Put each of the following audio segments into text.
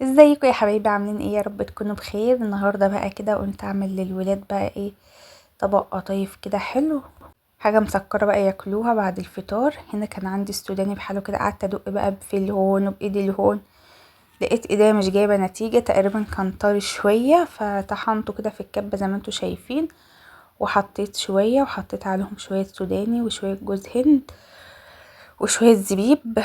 ازيكم يا حبايبي، عاملين ايه؟ يا رب تكونوا بخير. النهارده بقى كده قلت اعمل للولاد بقى ايه، طبق قطايف كده حلو، حاجه مسكره بقى ياكلوها بعد الفطار. هنا كان عندي السوداني بحاله كده، قعدت ادق بقى في الهون وبايدي الهون، لقيت ايديا مش جايبه نتيجه، تقريبا كان طري شويه، فطحنته كده في الكبه زي ما انتوا شايفين، وحطيت شويه وحطيت عليهم شويه سوداني وشويه جوز هند وشويه زبيب،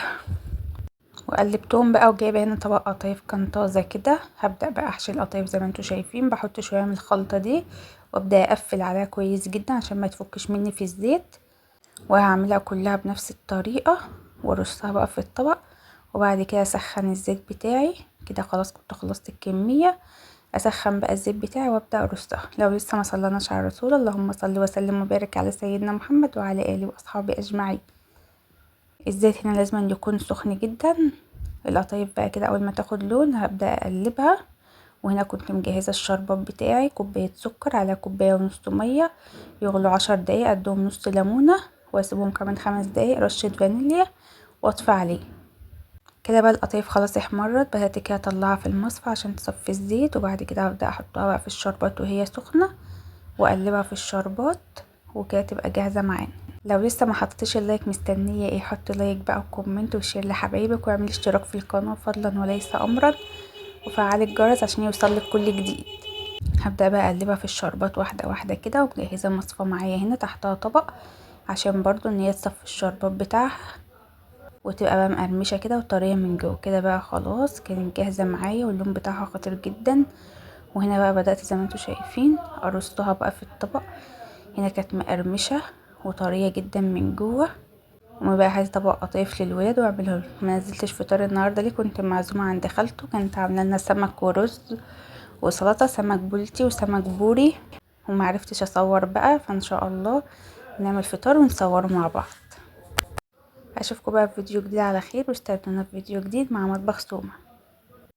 وقلبتهم بقى. وجايبه هنا طبق قطايف كان طازه كده. هبدا بقى احشي القطايف زي ما انتوا شايفين، بحط شويه من الخلطه دي وابدا اقفل عليها كويس جدا عشان ما تفكش مني في الزيت، وهعملها كلها بنفس الطريقه وارصها بقى في الطبق. وبعد كده اسخن الزيت بتاعي كده، خلاص كنت خلصت الكميه. اسخن بقى الزيت بتاعي وابدا ارصها. لو لسه ما صلناش على الرسول، اللهم صل وسلم وبارك على سيدنا محمد وعلى اله واصحابه اجمعين. الزيت هنا لازم يكون سخن جدا. القطايف بقى كده اول ما تاخد لون هبدا اقلبها. وهنا كنت مجهزه الشربات بتاعي، كوبايه سكر على كوبايه ونص ميه يغلوا 10 دقايق، ادهم نص ليمونه واسيبهم كمان 5 دقايق، رشه فانيليا واطفي عليه. كده بقى القطايف خلاص احمرت، بدات كده اطلعها في المصفى عشان تصفي الزيت، وبعد كده هبدا احطها بقى في الشربات وهي سخنه واقلبها في الشربات، وكده تبقى جاهزه معانا. لو لسه ما حطيتش اللايك مستنيه ايه؟ حط لايك بقى وكومنت وشير لحبايبك، واعمل اشتراك في القناه فضلا وليس امرا، وفعل الجرس عشان يوصلك كل جديد. هبدا بقى اقلبها في الشربات واحده واحده كده، ومجهزه مصفى معايا هنا تحتها طبق عشان برضو ان هي تصفي الشربات بتاعها وتبقى بقى مقرمشه كده وطريه من جوه. كده بقى خلاص كانت جاهزه معايا، واللون بتاعها خطير جدا. وهنا بقى بدات زي ما انتوا شايفين ارصها بقى في الطبق. هنا كانت مقرمشه وطريه جدا من جوه. وما بقى عايزه طبق قطايف للولاد واعمله لهم. ما نزلتش فطار النهارده ليه، كنت معزومه عند خالته، كانت عامله لنا سمك ورز وسلطه، سمك بولتي وسمك بوري، وما عرفتش اصور بقى، فان شاء الله نعمل فطار ونصوره مع بعض. اشوفكم بقى في فيديو جديد على خير، واستنونا في فيديو جديد مع مطبخ سومة.